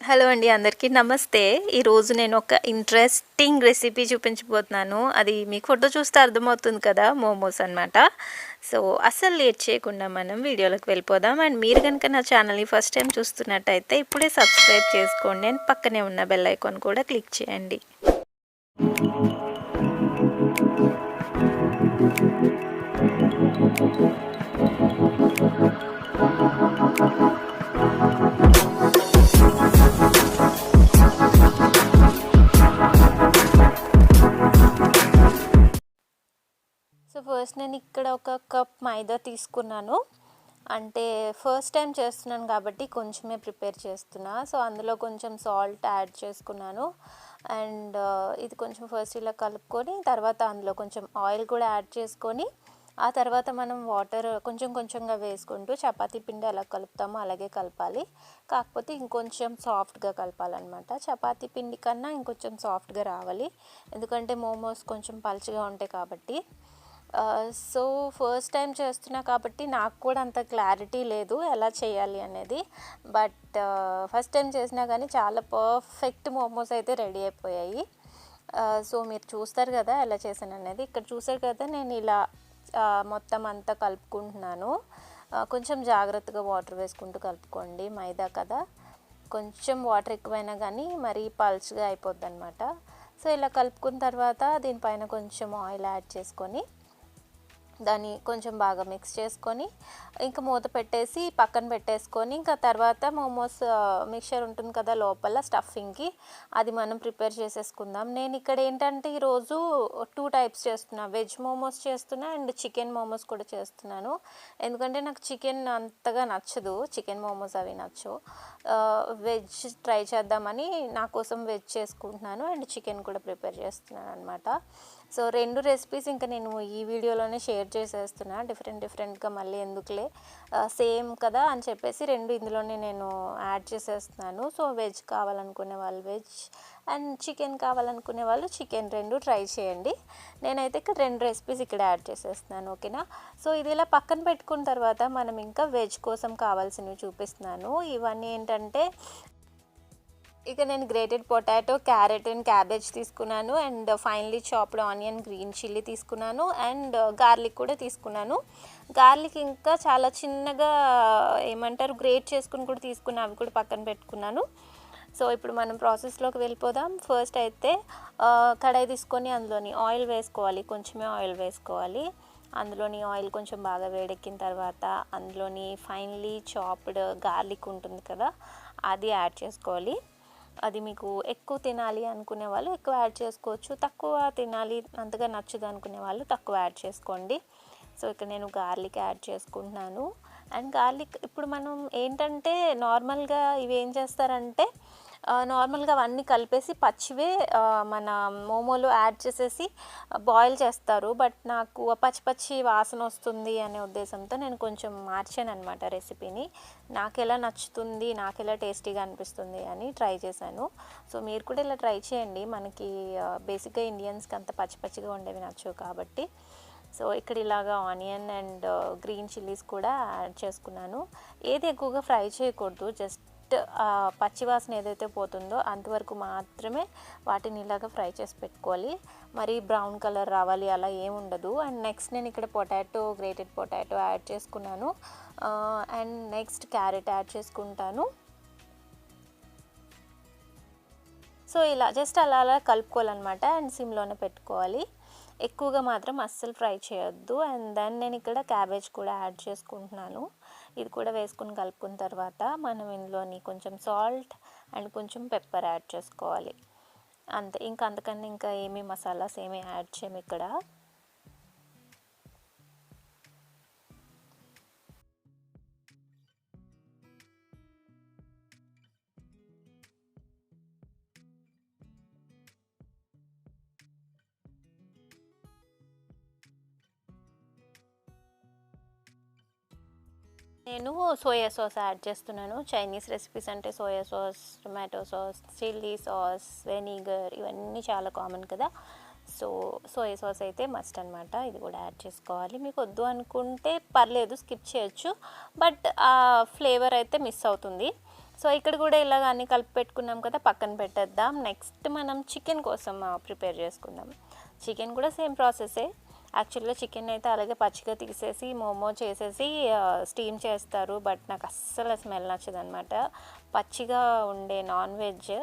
Hello అండి, అందరికీ నమస్తే. ఈరోజు నేను ఒక ఇంట్రెస్టింగ్ రెసిపీ చూపించబోతున్నాను. అది మీకు ఫోటో చూస్తే అర్థమవుతుంది కదా, మోమోస్ అనమాట. సో అస్సలు లేట్ చేయకుండా మనం వీడియోలోకి వెళ్ళిపోదాం. అండ్ మీరు కనుక నా ఛానల్ని ఫస్ట్ టైం చూస్తున్నట్టయితే ఇప్పుడే సబ్స్క్రైబ్ చేసుకోండి అండ్ పక్కనే ఉన్న బెల్ ఐకాన్ కూడా క్లిక్ చేయండి. సో ఫస్ట్ నేను ఇక్కడ ఒక కప్ మైదా తీసుకున్నాను. అంటే ఫస్ట్ టైం చేస్తున్నాను కాబట్టి కొంచెమే ప్రిపేర్ చేస్తున్నా. సో అందులో కొంచెం సాల్ట్ యాడ్ చేసుకున్నాను. అండ్ ఇది కొంచెం ఫస్ట్ ఇలా కలుపుకొని తర్వాత అందులో కొంచెం ఆయిల్ కూడా యాడ్ చేసుకొని ఆ తర్వాత మనం వాటర్ కొంచెం కొంచెంగా వేసుకుంటూ చపాతీ పిండి ఎలా కలుపుతామో అలాగే కలపాలి. కాకపోతే ఇంకొంచెం సాఫ్ట్గా కలపాలన్నమాట. చపాతీ పిండి కన్నా ఇంకొంచెం సాఫ్ట్గా రావాలి, ఎందుకంటే మోమోస్ కొంచెం పలుచగా ఉంటాయి కాబట్టి. సో ఫస్ట్ టైం చేస్తున్నా కాబట్టి నాకు కూడా అంత క్లారిటీ లేదు ఎలా చేయాలి అనేది. బట్ ఫస్ట్ టైం చేసినా కానీ చాలా పర్ఫెక్ట్ మోమోస్ అయితే రెడీ అయిపోయాయి. సో మీరు చూస్తారు కదా ఎలా చేశాను అనేది. ఇక్కడ చూసారు కదా, నేను ఇలా మొత్తం అంతా కలుపుకుంటున్నాను. కొంచెం జాగ్రత్తగా వాటర్ వేసుకుంటూ కలుపుకోండి, మైదా కదా, కొంచెం వాటర్ ఎక్కువైనా కానీ మరీ పల్చగా అయిపోద్ది అనమాట. సో ఇలా కలుపుకున్న తర్వాత దీనిపైన కొంచెం ఆయిల్ యాడ్ చేసుకొని దాన్ని కొంచెం బాగా మిక్స్ చేసుకొని ఇంకా మూత పెట్టేసి పక్కన పెట్టేసుకొని ఇంకా తర్వాత మోమోస్ మిక్చర్ ఉంటుంది కదా లోపల స్టఫింగ్కి, అది మనం ప్రిపేర్ చేసేసుకుందాం. నేను ఇక్కడ ఏంటంటే ఈరోజు 2 టైప్స్ చేస్తున్నా, వెజ్ మోమోస్ చేస్తున్నా అండ్ చికెన్ మోమోస్ కూడా చేస్తున్నాను. ఎందుకంటే నాకు చికెన్ అంతగా నచ్చదు, చికెన్ మోమోస్ అవి నచ్చవు. వెజ్ ట్రై చేద్దామని నా కోసం వెజ్ చేసుకుంటున్నాను అండ్ చికెన్ కూడా ప్రిపేర్ చేస్తున్నాను అనమాట. సో 2 రెసిపీస్ ఇంకా నేను ఈ వీడియోలోనే షేర్ చేసేస్తున్నా, డిఫరెంట్గా మళ్ళీ ఎందుకులే, సేమ్ కదా అని చెప్పేసి 2 ఇందులోనే నేను యాడ్ చేసేస్తున్నాను. సో వెజ్ కావాలనుకునే వాళ్ళు వెజ్ అండ్ చికెన్ కావాలనుకునే వాళ్ళు చికెన్, 2 ట్రై చేయండి. నేనైతే ఇక్కడ 2 రెసిపీస్ ఇక్కడ యాడ్ చేసేస్తున్నాను, ఓకేనా. సో ఇది ఇలా పక్కన పెట్టుకున్న తర్వాత మనం ఇంకా వెజ్ కోసం కావాల్సినవి చూపిస్తున్నాను. ఇవన్నీ ఏంటంటే ఇక నేను grated potato, carrot and cabbage తీసుకున్నాను and finally chopped onion, green chilli తీసుకున్నాను అండ్ గార్లిక్ కూడా తీసుకున్నాను. గార్లిక్ ఇంకా చాలా చిన్నగా ఏమంటారు గ్రేట్ చేసుకుని కూడా తీసుకున్నాను, అవి కూడా పక్కన పెట్టుకున్నాను. సో ఇప్పుడు మనం ప్రాసెస్లోకి వెళ్ళిపోదాం. ఫస్ట్ అయితే కడాయి తీసుకొని అందులోని ఆయిల్ వేసుకోవాలి, కొంచెమే ఆయిల్ వేసుకోవాలి. అందులోని ఆయిల్ కొంచెం బాగా వేడెక్కిన తర్వాత అందులోని ఫైనలీ చాప్డ్ గార్లిక్ ఉంటుంది కదా, అది యాడ్ చేసుకోవాలి. అది మీకు ఎక్కువ తినాలి అనుకునే వాళ్ళు ఎక్కువ యాడ్ చేసుకోవచ్చు, తక్కువ తినాలి అంతగా నచ్చదు అనుకునే వాళ్ళు తక్కువ యాడ్ చేసుకోండి. సో ఇక్కడ నేను గార్లిక్ యాడ్ చేసుకుంటున్నాను. అండ్ గార్లిక్ ఇప్పుడు మనం ఏంటంటే నార్మల్గా ఇవి ఏం చేస్తారంటే నార్మల్గా అవన్నీ కలిపేసి పచ్చివే మన మోమోలో యాడ్ చేసేసి బాయిల్ చేస్తారు. బట్ నాకు పచ్చి వాసన వస్తుంది అనే ఉద్దేశంతో నేను కొంచెం మార్చాను అనమాట రెసిపీని. నాకు ఎలా నచ్చుతుంది, నాకు ఎలా టేస్టీగా అనిపిస్తుంది అని ట్రై చేశాను. సో మీరు కూడా ఇలా ట్రై చేయండి. మనకి బేసిక్గా ఇండియన్స్కి అంత పచ్చిగా ఉండేవి నచ్చవు కాబట్టి. సో ఇక్కడ ఇలాగా ఆనియన్ అండ్ గ్రీన్ చిల్లీస్ కూడా యాడ్ చేసుకున్నాను. ఏది ఎక్కువగా ఫ్రై చేయకూడదు, జస్ట్ పచ్చివాసన ఏదైతే పోతుందో అంతవరకు మాత్రమే వాటిని ఇలాగా ఫ్రై చేసి పెట్టుకోవాలి. మరి బ్రౌన్ కలర్ రావాలి అలా ఏముండదు. అండ్ నెక్స్ట్ నేను ఇక్కడ గ్రేటెడ్ పొటాటో యాడ్ చేసుకున్నాను అండ్ నెక్స్ట్ క్యారెట్ యాడ్ చేసుకుంటాను. సో ఇలా జస్ట్ అలా కలుపుకోవాలన్నమాట అండ్ సిమ్లోనే పెట్టుకోవాలి. ఎక్కువగా మాత్రం అస్సలు ఫ్రై చేయొద్దు. అండ్ దెన్ నేను ఇక్కడ క్యాబేజ్ కూడా యాడ్ చేసుకుంటున్నాను. ఇది కూడా వేసుకుని కలుపుకున్న తర్వాత మనం ఇందులోని కొంచెం సాల్ట్ అండ్ కొంచెం పెప్పర్ యాడ్ చేసుకోవాలి, అంతే. ఇంకా అంతకన్నా ఇంకా ఏమీ మసాలాస్ ఏమీ యాడ్ చేయము ఇక్కడ. నేను సోయా సాస్ యాడ్ చేస్తున్నాను. చైనీస్ రెసిపీస్ అంటే soya sauce, tomato sauce, chilli sauce, vinegar ఇవన్నీ చాలా కామన్ కదా. సో సోయా సాస్ అయితే మస్ట్ అనమాట, ఇది కూడా యాడ్ చేసుకోవాలి. మీకు వద్దు అనుకుంటే పర్లేదు, స్కిప్ చేయొచ్చు, బట్ ఆ ఫ్లేవర్ అయితే మిస్ అవుతుంది. సో ఇక్కడ కూడా ఇలాగ అన్నీ కలిపి పెట్టుకున్నాం కదా, పక్కన పెట్టేద్దాం. నెక్స్ట్ మనం చికెన్ కోసం ప్రిపేర్ చేసుకుందాం. చికెన్ కూడా సేమ్ ప్రాసెసే. యాక్చువల్గా చికెన్ అయితే అలాగే పచ్చిగా తీసేసి మోమో చేసేసి స్టీమ్ చేస్తారు, బట్ నాకు అస్సలు స్మెల్ నచ్చదు అనమాట పచ్చిగా ఉండే నాన్ వెజ్.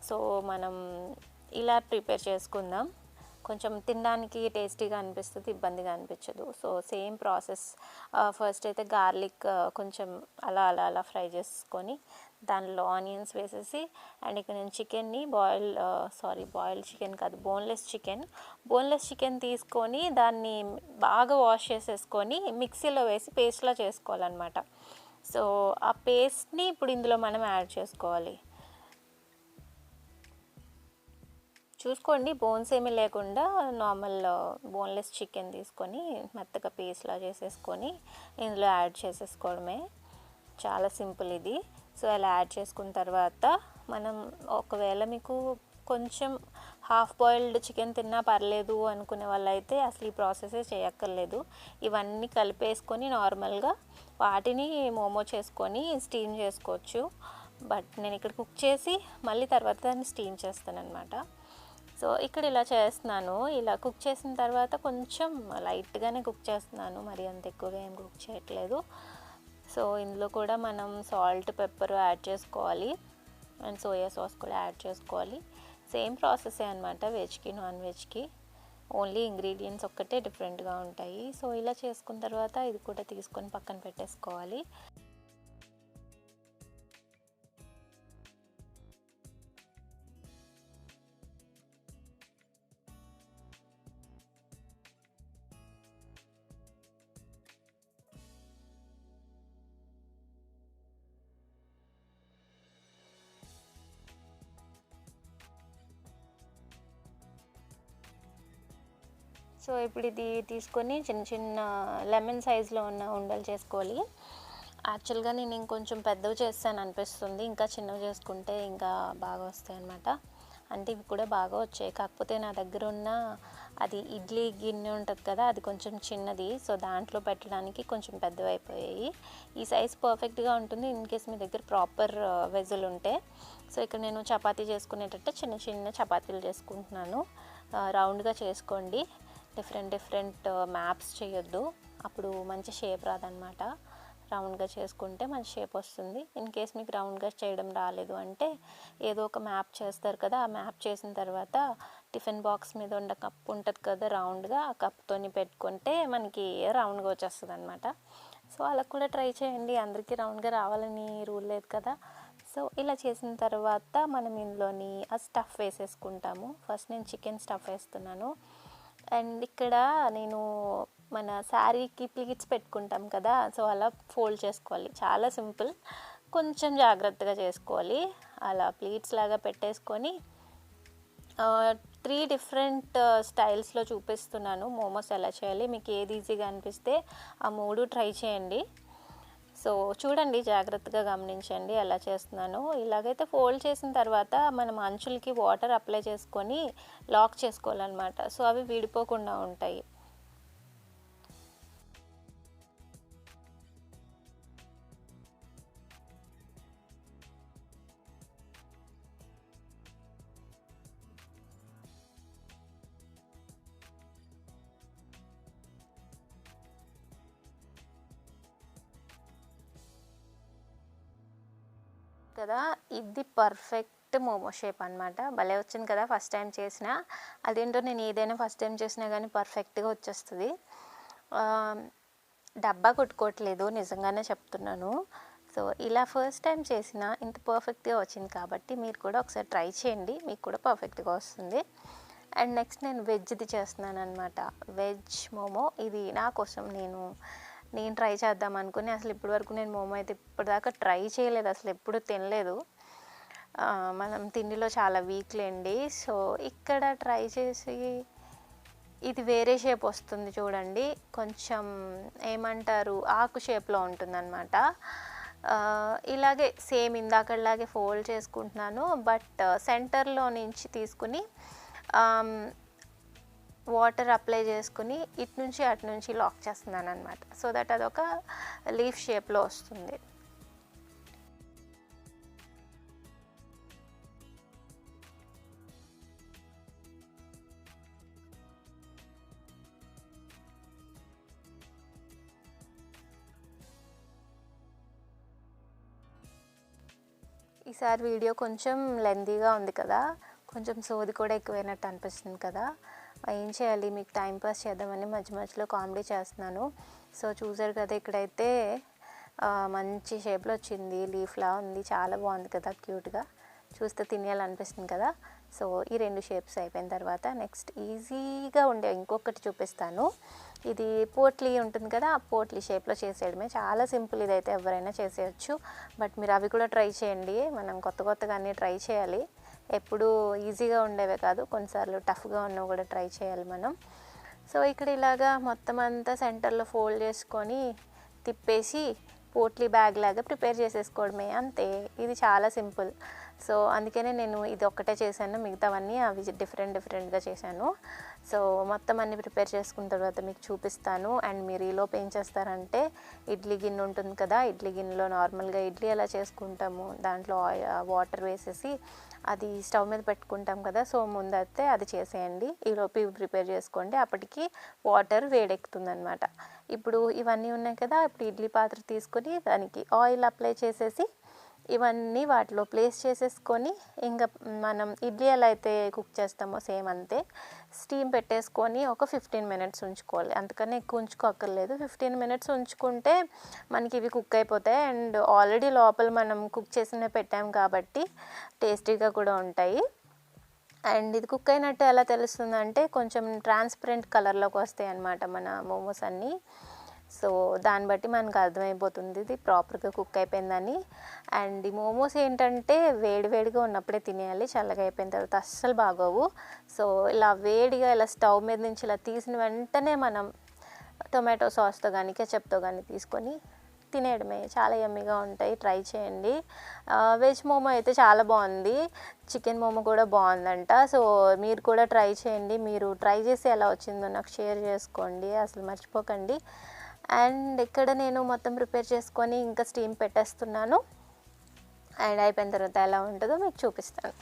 సో మనం ఇలా ప్రిపేర్ చేసుకుందాం. కొంచెం తినడానికి టేస్టీగా అనిపిస్తుంది, ఇబ్బందిగా అనిపించదు. So same process. ఫస్ట్ అయితే గార్లిక్ కొంచెం అలా అలా అలా ఫ్రై చేసుకొని దానిలో ఆనియన్స్ వేసేసి, అండ్ ఇక్కడ నేను చికెన్ని బాయిల్డ్ చికెన్ కాదు, బోన్లెస్ చికెన్ తీసుకొని దాన్ని బాగా వాష్ చేసేసుకొని మిక్సీలో వేసి పేస్ట్లా చేసుకోవాలన్నమాట. సో ఆ పేస్ట్ని ఇప్పుడు ఇందులో మనం యాడ్ చేసుకోవాలి. చూసుకోండి, బోన్స్ ఏమీ లేకుండా నార్మల్ బోన్లెస్ చికెన్ తీసుకొని మెత్తగా పేస్ట్లా చేసేసుకొని ఇందులో యాడ్ చేసేసుకోవడమే. చాలా సింపుల్ ఇది. సో అలా యాడ్ చేసుకున్న తర్వాత మనం ఒకవేళ మీకు కొంచెం హాఫ్ బాయిల్డ్ చికెన్ తిన్నా పర్లేదు అనుకునే వాళ్ళైతే అసలు ఈ ప్రాసెసే చేయక్కర్లేదు. ఇవన్నీ కలిపేసుకొని నార్మల్గా వాటిని మోమో చేసుకొని స్టీమ్ చేసుకోవచ్చు. బట్ నేను ఇక్కడ కుక్ చేసి మళ్ళీ తర్వాత దాన్ని స్టీమ్ చేస్తాను అనమాట. సో ఇక్కడ ఇలా చేస్తున్నాను. ఇలా కుక్ చేసిన తర్వాత కొంచెం లైట్గానే కుక్ చేస్తున్నాను, మరి అంత ఎక్కువగా ఏం కుక్ చేయట్లేదు. సో ఇందులో కూడా మనం సాల్ట్, పెప్పర్ యాడ్ చేసుకోవాలి, అండ్ సోయా సాస్ కూడా యాడ్ చేసుకోవాలి. సేమ్ ప్రాసెసే అనమాట, వెజ్కి నాన్ వెజ్కి. ఓన్లీ ఇంగ్రీడియంట్స్ ఒక్కటే డిఫరెంట్గా ఉంటాయి. సో ఇలా చేసుకున్న తర్వాత ఇది కూడా తీసుకొని పక్కన పెట్టేసుకోవాలి. సో ఇప్పుడు ఇది తీసుకొని చిన్న చిన్న లెమన్ సైజులో ఉన్న ఉండలు చేసుకోవాలి. యాక్చువల్గా నేను ఇంకొంచెం పెద్దవి చేస్తాను అనిపిస్తుంది, ఇంకా చిన్నవి చేసుకుంటే ఇంకా బాగా వస్తాయి అన్నమాట. అంటే ఇవి కూడా బాగా వచ్చాయి, కాకపోతే నా దగ్గర ఉన్న అది ఇడ్లీ గిన్నె ఉంటుంది కదా, అది కొంచెం చిన్నది. సో దాంట్లో పెట్టడానికి కొంచెం పెద్దవి అయిపోయాయి. ఈ సైజ్ పర్ఫెక్ట్గా ఉంటుంది ఇన్ కేస్ మీ దగ్గర ప్రాపర్ వెజల్ ఉంటే. సో ఇక్కడ నేను చపాతీ చేసుకునేటట్టు చిన్న చిన్న చపాతీలు చేసుకుంటున్నాను. రౌండ్గా చేసుకోండి, డిఫరెంట్ మ్యాప్స్ చేయొద్దు, అప్పుడు మంచి షేప్ రాదనమాట. రౌండ్గా చేసుకుంటే మంచి షేప్ వస్తుంది. ఇన్ కేస్ మీకు రౌండ్గా చేయడం రాలేదు అంటే ఏదో ఒక మ్యాప్ చేస్తారు కదా, ఆ మ్యాప్ చేసిన తర్వాత టిఫిన్ బాక్స్ మీద ఉన్న కప్ ఉంటుంది కదా రౌండ్గా, ఆ కప్తోని పెట్టుకుంటే మనకి రౌండ్గా వచ్చేస్తుంది అనమాట. సో అలా కూడా ట్రై చేయండి, అందరికీ రౌండ్గా రావాలని రూల్ లేదు కదా. సో ఇలా చేసిన తర్వాత మనం ఇందులోని ఆ స్టఫ్ వేసేసుకుంటాము. ఫస్ట్ నేను చికెన్ స్టఫ్ వేస్తున్నాను. అండ్ ఇక్కడ నేను మన శారీకి ప్లీట్స్ పెట్టుకుంటాం కదా, సో అలా ఫోల్డ్ చేసుకోవాలి. చాలా సింపుల్, కొంచెం జాగ్రత్తగా చేసుకోవాలి. అలా ప్లీట్స్ లాగా పెట్టేసుకొని 3 డిఫరెంట్ స్టైల్స్లో చూపిస్తున్నాను మోమోస్ ఎలా చేయాలి. మీకు ఏది ఈజీగా అనిపిస్తే ఆ 3 ట్రై చేయండి. సో చూడండి, జాగ్రత్తగా గమనించండి ఎలా చేస్తున్నాను. ఇలాగైతే ఫోల్డ్ చేసిన తర్వాత మనం అంచులకి వాటర్ అప్లై చేసుకొని లాక్ చేసుకోవాలన్నమాట. సో అవి విడిపోకుండా ఉంటాయి. కదా, ఇది పర్ఫెక్ట్ మోమో షేప్ అనమాట. భలే వచ్చింది కదా ఫస్ట్ టైం చేసిన. అదేంటో నేను ఏదైనా ఫస్ట్ టైం చేసినా కానీ పర్ఫెక్ట్గా వచ్చేస్తుంది. డబ్బా కొట్టుకోవట్లేదు, నిజంగానే చెప్తున్నాను. సో ఇలా ఫస్ట్ టైం చేసిన ఇంత పర్ఫెక్ట్గా వచ్చింది కాబట్టి మీరు కూడా ఒకసారి ట్రై చేయండి, మీకు కూడా పర్ఫెక్ట్గా వస్తుంది. అండ్ నెక్స్ట్ నేను వెజ్ది చేస్తున్నాను అనమాట, వెజ్ మోమో. ఇది నా కోసం నేను ట్రై చేద్దాం అనుకుని, అసలు ఇప్పటివరకు నేను మోమో అయితే ఇప్పటిదాకా ట్రై చేయలేదు, అసలు ఎప్పుడు తినలేదు. మనం తిండిలో చాలా వీక్లేండి. సో ఇక్కడ ట్రై చేసి ఇది వేరే షేప్ వస్తుంది చూడండి, కొంచెం ఏమంటారు ఆకు షేప్లో ఉంటుందన్నమాట. ఇలాగే సేమ్ ఇందాకలాగే ఫోల్డ్ చేసుకుంటున్నాను, బట్ సెంటర్లో నుంచి తీసుకుని వాటర్ అప్లై చేసుకుని ఇటు నుంచి అటు నుంచి లాక్ చేస్తున్నాను అనమాట. సో దట్ అదొక లీఫ్ షేప్లో వస్తుంది. ఈసారి వీడియో కొంచెం లెంతీగా ఉంది కదా, కొంచెం సోది కూడా ఎక్కువైనట్టు అనిపిస్తుంది కదా. ఏం చేయాలి, మీకు టైం పాస్ చేద్దామని మధ్య మధ్యలో కామెడీ చేస్తున్నాను. సో చూసారు కదా, ఇక్కడైతే మంచి షేప్లో వచ్చింది, లీఫ్లా ఉంది, చాలా బాగుంది కదా, క్యూట్గా చూస్తే తినేయాలనిపిస్తుంది కదా. సో ఈ 2 షేప్స్ అయిపోయిన తర్వాత నెక్స్ట్ ఈజీగా ఉండే ఇంకొకటి చూపిస్తాను. ఇది పోట్లీ ఉంటుంది కదా, ఆ పోట్లీ షేప్లో చేసేయడమే, చాలా సింపుల్. ఇదైతే ఎవరైనా చేసేయచ్చు, బట్ మీరు అవి కూడా ట్రై చేయండి. మనం కొత్తగా అన్నీ ట్రై చేయాలి, ఎప్పుడూ ఈజీగా ఉండేవే కాదు, కొన్నిసార్లు టఫ్గా ఉన్నవి కూడా ట్రై చేయాలి మనం. సో ఇక్కడ ఇలాగా మొత్తం అంతా సెంటర్లో ఫోల్డ్ చేసుకొని తిప్పేసి పోట్లీ బ్యాగ్ లాగా ప్రిపేర్ చేసేసుకోవడమే, అంతే. ఇది చాలా సింపుల్. సో అందుకనే నేను ఇది ఒక్కటే చేశాను, మిగతావన్నీ అవి డిఫరెంట్గా చేశాను. సో మొత్తం అన్నీ ప్రిపేర్ చేసుకున్న తర్వాత మీకు చూపిస్తాను. అండ్ మీరు ఈలోపు ఏం చేస్తారంటే, ఇడ్లీ గిన్నె ఉంటుంది కదా, ఇడ్లీ గిన్నెలో నార్మల్గా ఇడ్లీ ఎలా చేసుకుంటాము, దాంట్లో వాటర్ వేసేసి అది స్టవ్ మీద పెట్టుకుంటాం కదా. సో ముందైతే అది చేసేయండి, ఈలోపు ఇవి ప్రిపేర్ చేసుకోండి, అప్పటికి వాటర్ వేడెక్కుతుంది అనమాట. ఇప్పుడు ఇవన్నీ ఉన్నాయి కదా, ఇప్పుడు ఇడ్లీ పాత్ర తీసుకొని దానికి ఆయిల్ అప్లై చేసేసి ఇవన్నీ వాటిలో ప్లేస్ చేసేసుకొని, ఇంకా మనం ఇడ్లీ ఎలా అయితే కుక్ చేస్తామో సేమ్ అంతే, స్టీమ్ పెట్టేసుకొని ఒక 15 మినిట్స్ ఉంచుకోవాలి. అందుకని ఎక్కువ ఉంచుకోక్కర్లేదు, 15 మినిట్స్ ఉంచుకుంటే మనకి ఇవి కుక్ అయిపోతాయి. అండ్ ఆల్రెడీ లోపల మనం కుక్ చేసినవి పెట్టాం కాబట్టి టేస్టీగా కూడా ఉంటాయి. అండ్ ఇది కుక్ అయినట్టు ఎలా తెలుస్తుందంటే, కొంచెం ట్రాన్స్పరెంట్ కలర్లోకి వస్తాయి అన్నమాట మన మోమోస్ అన్నీ. సో దాన్ని బట్టి మనకు అర్థమైపోతుంది ఇది ప్రాపర్గా కుక్ అయిపోయిందని. అండ్ ఈ మోమోస్ ఏంటంటే వేడివేడిగా ఉన్నప్పుడే తినేయాలి, చల్లగా అయిపోయిన తర్వాత అస్సలు బాగోవు. సో ఇలా వేడిగా ఇలా స్టవ్ మీద నుంచి ఇలా తీసిన వెంటనే మనం టొమాటో సాస్తో కానీ కెచప్తో కానీ తీసుకొని తినేయడమే, చాలా యమ్మీగా ఉంటాయి, ట్రై చేయండి. వెజ్ మోమో అయితే చాలా బాగుంది, చికెన్ మోమో కూడా బాగుందంట. సో మీరు కూడా ట్రై చేయండి, మీరు ట్రై చేసి ఎలా వచ్చిందో నాకు షేర్ చేసుకోండి, అసలు మర్చిపోకండి. అండ్ ఇక్కడ నేను మొత్తం ప్రిపేర్ చేసుకొని ఇంకా స్టీమ్ పెట్టేస్తున్నాను. అండ్ అయిపోయిన తర్వాత ఎలా ఉంటుందో మీకు చూపిస్తాను.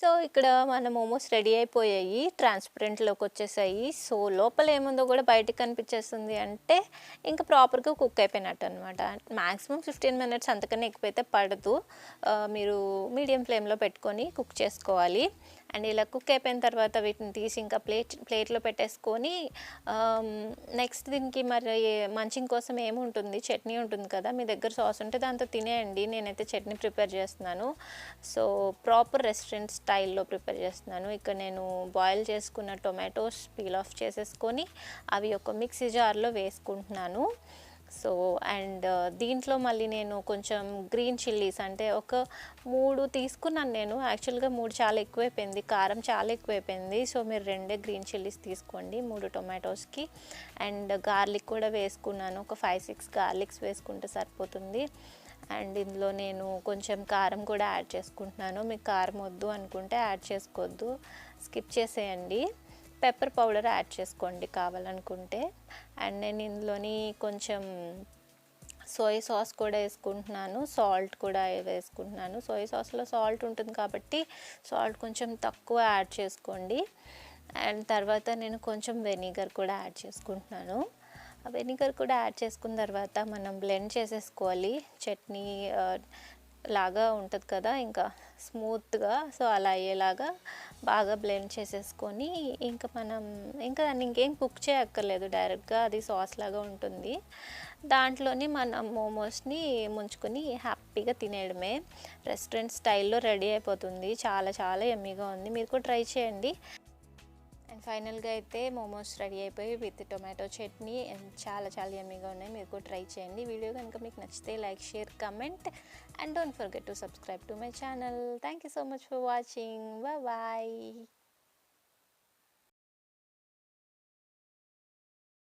సో ఇక్కడ మన మోమోస్ రెడీ అయిపోయాయి, ట్రాన్స్పరెంట్లోకి వచ్చేసాయి. సో లోపల ఏముందో కూడా బయటకు కనిపించేస్తుంది అంటే ఇంకా ప్రాపర్గా కుక్ అయిపోయినట్టు అనమాట. మ్యాక్సిమం 15 మినిట్స్, అంతకన్నా ఎక్కువైతే పడదు. మీరు మీడియం ఫ్లేమ్లో పెట్టుకొని కుక్ చేసుకోవాలి. అండ్ ఇలా కుక్ అయిపోయిన తర్వాత వీటిని తీసి ఇంకా ప్లేట్లో పెట్టేసుకొని, నెక్స్ట్ దీనికి మరి మంచింగ్ కోసం ఏముంటుంది, చట్నీ ఉంటుంది కదా, మీ దగ్గర సాస్ ఉంటే దాంతో తినేయండి. నేనైతే చట్నీ ప్రిపేర్ చేస్తున్నాను. సో ప్రాపర్ రెస్టారెంట్ స్టైల్లో ప్రిపేర్ చేస్తున్నాను. ఇక్కడ నేను బాయిల్ చేసుకున్న టొమాటోస్ పీల్ ఆఫ్ చేసేసుకొని అవి ఒక మిక్సీ జార్లో వేసుకుంటున్నాను. సో అండ్ దీంట్లో మళ్ళీ నేను కొంచెం గ్రీన్ చిల్లీస్ అంటే ఒక 3 తీసుకున్నాను నేను. యాక్చువల్గా 3 చాలా ఎక్కువైపోయింది, కారం చాలా ఎక్కువైపోయింది. సో మీరు 2 గ్రీన్ చిల్లీస్ తీసుకోండి 3 టొమాటోస్కి. అండ్ గార్లిక్ కూడా వేసుకున్నాను, ఒక 5-6 గార్లిక్స్ వేసుకుంటే సరిపోతుంది. అండ్ ఇందులో నేను కొంచెం కారం కూడా యాడ్ చేసుకుంటున్నాను. మీకు కారం వద్దు అనుకుంటే యాడ్ చేసుకోవద్దు, స్కిప్ చేసేయండి. పెప్పర్ పౌడర్ యాడ్ చేసుకోండి కావాలనుకుంటే. అండ్ నేను ఇందులోని కొంచెం సోయా సాస్ కూడా వేసుకుంటున్నాను, సాల్ట్ కూడా వేసుకుంటున్నాను. సోయా సాస్లో సాల్ట్ ఉంటుంది కాబట్టి సాల్ట్ కొంచెం తక్కువ యాడ్ చేసుకోండి. అండ్ తర్వాత నేను కొంచెం వెనిగర్ కూడా యాడ్ చేసుకుంటున్నాను. వెనిగర్ కూడా యాడ్ చేసుకున్న తర్వాత మనం బ్లెండ్ చేసేసుకోవాలి. చట్నీ లాగా ఉంటుంది కదా, ఇంకా స్మూత్గా. సో అలా అయ్యేలాగా బాగా బ్లెండ్ చేసేసుకొని ఇంకా మనం ఇంకా దాన్ని ఇంకేం కుక్ చేయక్కర్లేదు, డైరెక్ట్గా అది సాస్ లాగా ఉంటుంది. దాంట్లోని మనం మోమోస్ని ముంచుకొని హ్యాపీగా తినేయడమే. రెస్టారెంట్ స్టైల్లో రెడీ అయిపోతుంది, చాలా చాలా యమ్మీగా ఉంది, మీరు కూడా ట్రై చేయండి. అండ్ ఫైనల్గా అయితే మోమోస్ రెడీ అయిపోయి విత్ టొమాటో చట్నీ అండ్ చాలా చాలా యమ్మీగా ఉన్నాయి, మీరు కూడా ట్రై చేయండి. వీడియో కనుక మీకు నచ్చితే like, share, comment and don't forget to subscribe to my channel. Thank you so much for watching. Bye bye.